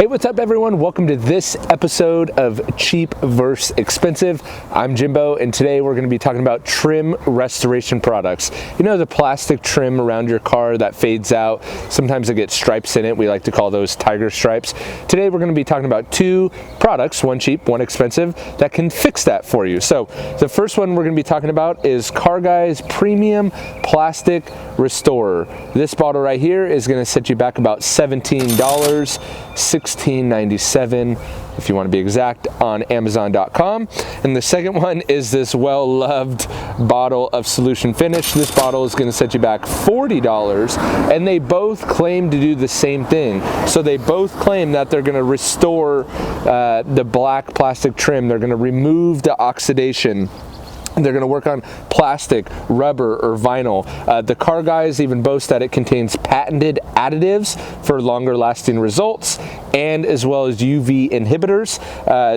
Hey, what's up everyone? Welcome to this episode of Cheap vs. Expensive. I'm Jimbo, and today we're going to be talking about trim restoration products. You know, the plastic trim around your car that fades out. Sometimes it gets stripes in it. We like to call those tiger stripes. Today we're going to be talking about two products, one cheap, one expensive, that can fix that for you. So the first one we're going to be talking about is Car Guy's Premium Plastic Restorer. This bottle right here is going to set you back about $17, $16.97 if you want to be exact, on Amazon.com. And the second one is this well-loved bottle of Solution Finish. This bottle is going to set you back $40, and they both claim to do the same thing. So they both claim that they're going to restore the black plastic trim. They're going to remove the oxidation. They're going to work on plastic, rubber, or vinyl. The Car Guys even boast that it contains patented additives for longer lasting results, and as well as UV inhibitors.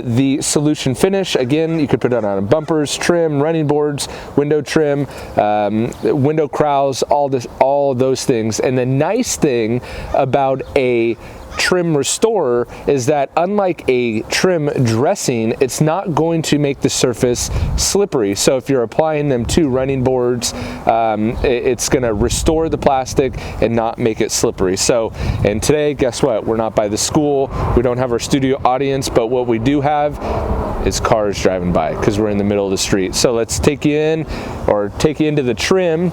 The Solution Finish, again, you could put it on bumpers, trim, running boards, window trim, window crowns, all of those things. And the nice thing about a trim restorer is that unlike a trim dressing, it's not going to make the surface slippery. So if you're applying them to running boards, it's going to restore the plastic and not make it slippery. So, and today, guess what? We're not by the school. We don't have our studio audience, but what we do have is cars driving by because we're in the middle of the street. So let's take you in, or take you into the trim.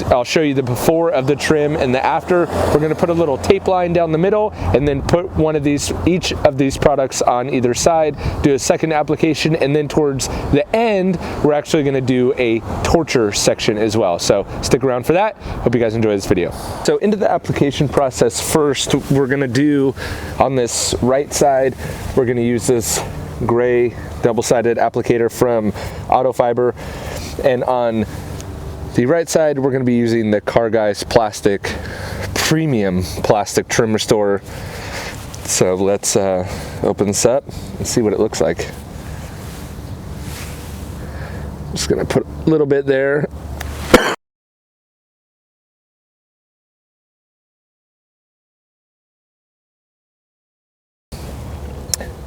I'll show you the before of the trim and the after. We're going to put a little tape line down the middle and then put each of these products on either side, do a second application, and then towards the end we're actually going to do a torture section as well. So stick around for that. Hope you guys enjoy this video. So into the application process first, we're going to do on this right side, we're going to use this gray double-sided applicator from Auto Fiber, and on the right side we're going to be using the Car Guys Premium Plastic Trim Restorer. So let's open this up and see what it looks like. Just going to put a little bit there.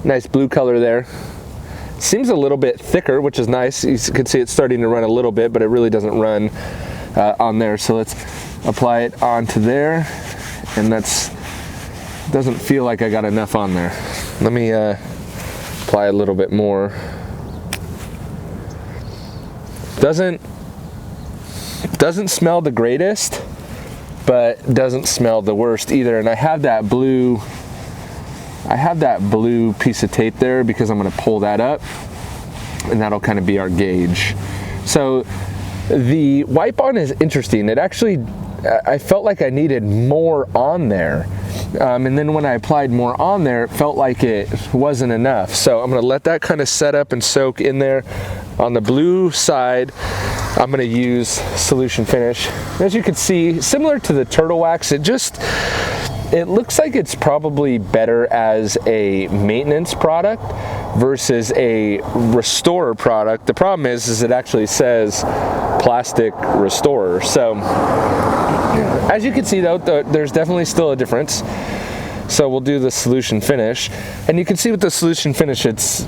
Nice blue color there. Seems a little bit thicker, which is nice. You can see it's starting to run a little bit, but it really doesn't run on there. So let's apply it onto there, and doesn't feel like I got enough on there. Let me apply a little bit more. Doesn't smell the greatest, but doesn't smell the worst either. And I have that blue piece of tape there because I'm going to pull that up, and that'll kind of be our gauge. So the wipe on is interesting. It actually, I felt like I needed more on there. And then when I applied more on there, it felt like it wasn't enough. So I'm going to let that kind of set up and soak in there. On the blue side, I'm going to use Solution Finish. As you can see, similar to the Turtle Wax, it looks like it's probably better as a maintenance product versus a restorer product. The problem is it actually says plastic restorer. So as you can see though, there's definitely still a difference. So we'll do the Solution Finish, and you can see with the Solution Finish, it's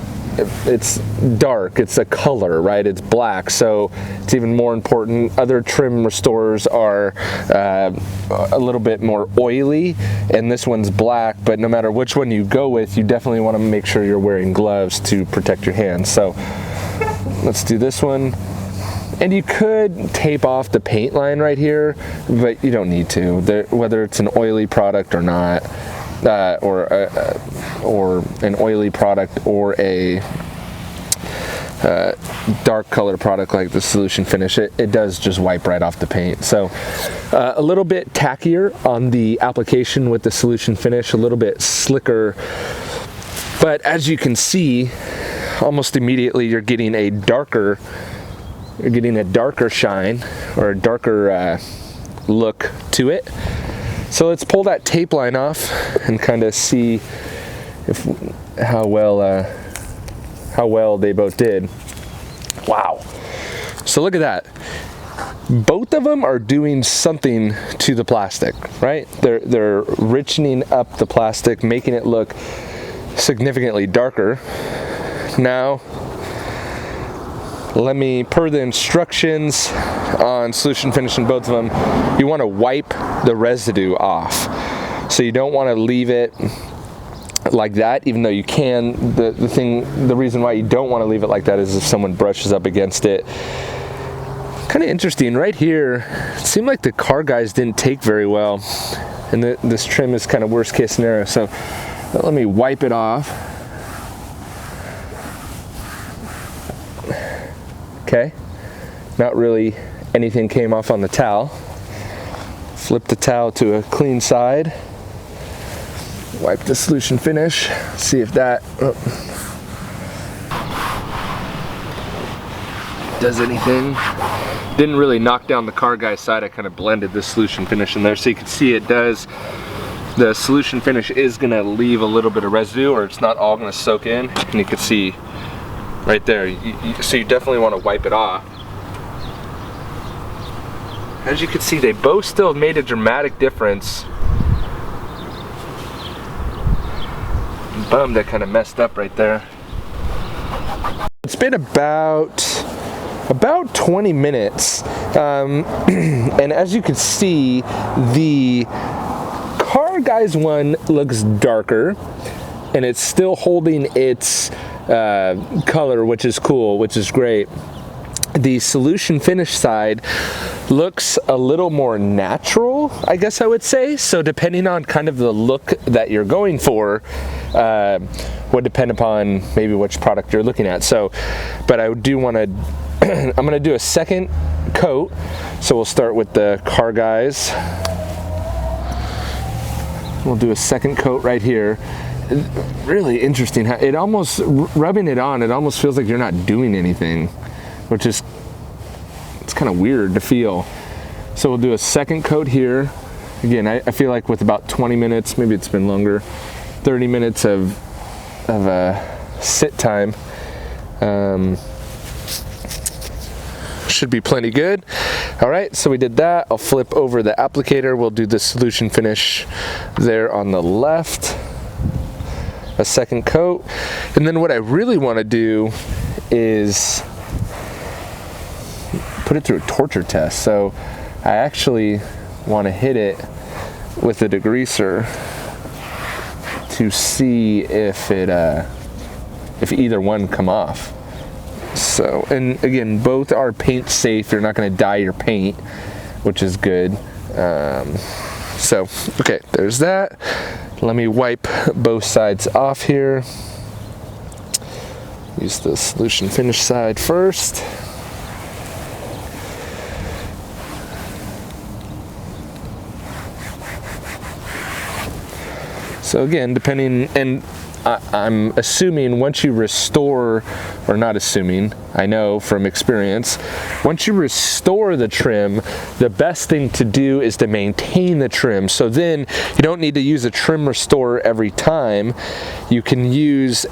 dark, it's a color, right? It's black, so it's even more important. Other trim restorers are a little bit more oily, and this one's black, but no matter which one you go with, you definitely want to make sure you're wearing gloves to protect your hands. So let's do this one. And you could tape off the paint line right here, but you don't need to. Whether it's an oily product or not, or an oily product or a dark color product like the Solution Finish, it does just wipe right off the paint. So a little bit tackier on the application with the Solution Finish, a little bit slicker, but as you can see, almost immediately you're getting a darker shine, or a darker look to it. So let's pull that tape line off and kind of see how well they both did. Wow. So look at that. both of them are doing something to the plastic, right? They're richening up the plastic, making it look significantly darker. Now, let me, per the instructions on solution finish in both of them, you want to wipe the residue off. So you don't want to leave it like that, even though you can. The reason why you don't want to leave it like that is if someone brushes up against it. Kind of interesting right here, it seemed like the car guys didn't take very well, and this trim is kind of worst case scenario. So let me wipe it off. Okay, not really anything came off on the towel. Flip the towel to a clean side, wipe the solution finish, see if that does anything. Didn't really knock down the car guy's side. I kind of blended the solution finish in there, so you can see it does. The solution finish is gonna leave a little bit of residue, or it's not all gonna soak in, and you can see right there. So you definitely want to wipe it off. As you can see, they both still made a dramatic difference. I'm bummed that kind of messed up right there. It's been about 20 minutes, and as you can see, the car guys one looks darker, and it's still holding its color, which is cool, which is great. The solution finish side looks a little more natural, I guess I would say. So depending on kind of the look that you're going for, would depend upon maybe which product you're looking at. So, but I do want to, I'm going to do a second coat. So we'll start with the car guys. We'll do a second coat right here. Really interesting how it almost, rubbing it on, it almost feels like you're not doing anything, which is, it's kind of weird to feel. So we'll do a second coat here. Again, I feel like with about 20 minutes, maybe it's been longer, 30 minutes of sit time, should be plenty good. All right, so we did that. I'll flip over the applicator. We'll do the solution finish there on the left. A second coat. And then what I really want to do is put it through a torture test. So I actually want to hit it with a degreaser to see if it if either one come off. So, and again, both are paint safe. You're not going to dye your paint, which is good. So okay, there's that. Let me wipe both sides off here. Use the solution finish side first. So again, depending, and I'm assuming once you restore, or not assuming, I know from experience, once you restore the trim, the best thing to do is to maintain the trim. So then you don't need to use a trim restorer every time. You can use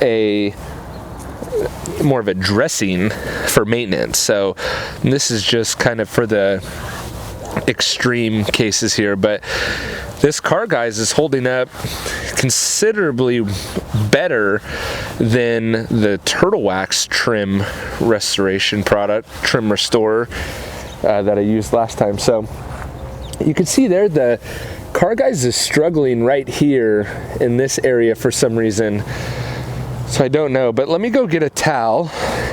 more of a dressing for maintenance. So this is just kind of for the extreme cases here, but this car guys is holding up considerably better than the Turtle Wax trim restoration product, trim restorer that I used last time. So you can see there the car guys is struggling right here in this area for some reason. So I don't know, but let me go get a towel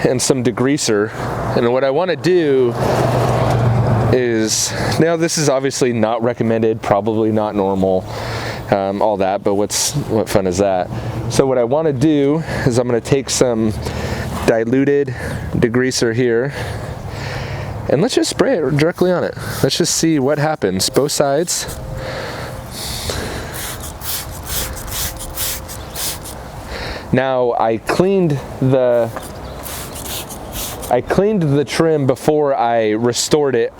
and some degreaser. And what I want to do is, now this is obviously not recommended, probably not normal, all that, but what fun is that? So what I want to do is I'm going to take some diluted degreaser here, and let's just spray it directly on it. Let's just see what happens, both sides. Now I cleaned the trim before I restored it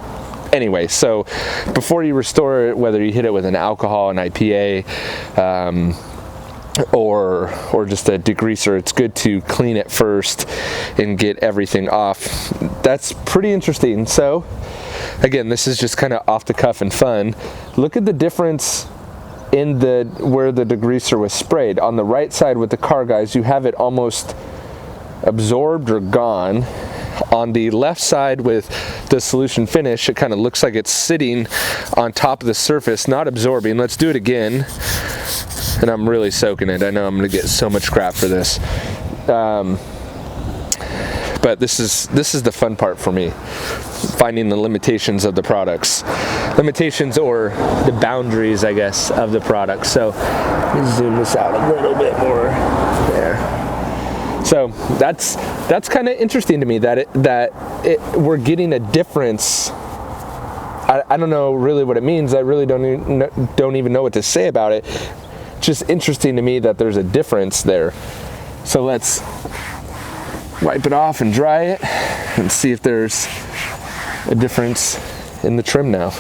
anyway. So before you restore it, whether you hit it with an alcohol, an IPA, or just a degreaser, it's good to clean it first and get everything off. That's pretty interesting. So again, this is just kind of off the cuff and fun. Look at the difference in where the degreaser was sprayed. On the right side with the Car Guys, you have it almost absorbed or gone. On the left side with the solution finish, it kind of looks like it's sitting on top of the surface, not absorbing. Let's do it again. And I'm really soaking it. I know I'm gonna get so much crap for this. But this is the fun part for me, finding the limitations of the products. Limitations or the boundaries, I guess, of the product. So let me zoom this out a little bit more there. So that's kind of interesting to me that we're getting a difference. I don't know really what it means. I really don't even know what to say about it. It's just interesting to me that there's a difference there. So let's wipe it off and dry it and see if there's a difference in the trim now.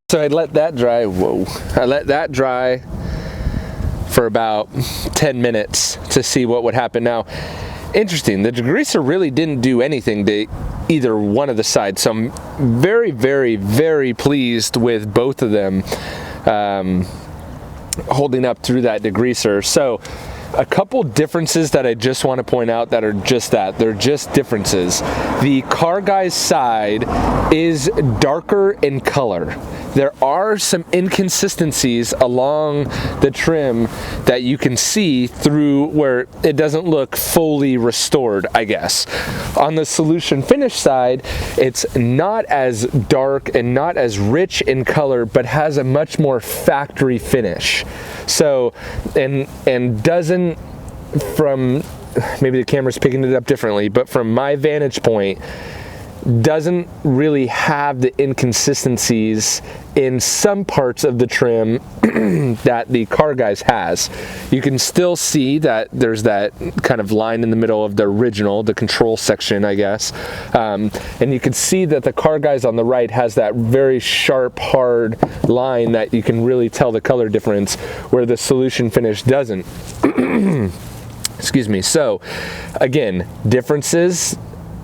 So I let that dry, I let that dry for about 10 minutes to see what would happen. Now, interesting, the degreaser really didn't do anything to either one of the sides, so I'm very, very, very pleased with both of them holding up through that degreaser. So a couple differences that I just want to point out that are just that. They're just differences. The Car Guys side is darker in color. There are some inconsistencies along the trim that you can see through where it doesn't look fully restored, I guess. On the solution finish side, it's not as dark and not as rich in color, but has a much more factory finish. So, and doesn't, from, maybe the camera's picking it up differently, but from my vantage point, doesn't really have the inconsistencies in some parts of the trim that the Car Guys has. You can still see that there's that kind of line in the middle of the original, the control section, I guess. And you can see that the Car Guys on the right has that very sharp, hard line that you can really tell the color difference, where the solution finish doesn't. Excuse me. So again, differences.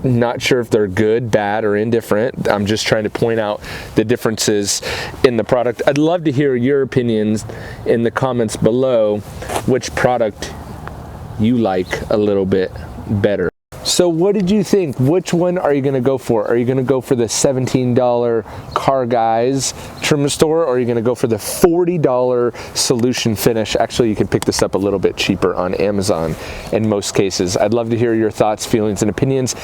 Not sure if they're good, bad, or indifferent. I'm just trying to point out the differences in the product. I'd love to hear your opinions in the comments below, which product you like a little bit better. So what did you think? Which one are you gonna go for? Are you gonna go for the $17 Car Guys trim restore, or are you gonna go for the $40 solution finish? Actually, you can pick this up a little bit cheaper on Amazon in most cases. I'd love to hear your thoughts, feelings, and opinions.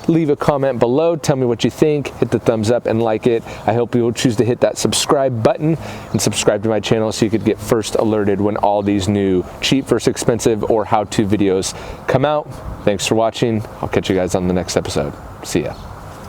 Leave a comment below, tell me what you think, hit the thumbs up and like it. I hope you'll choose to hit that subscribe button and subscribe to my channel so you could get first alerted when all these new cheap versus expensive or how-to videos come out. Thanks for watching. I'll catch you guys on the next episode. See ya.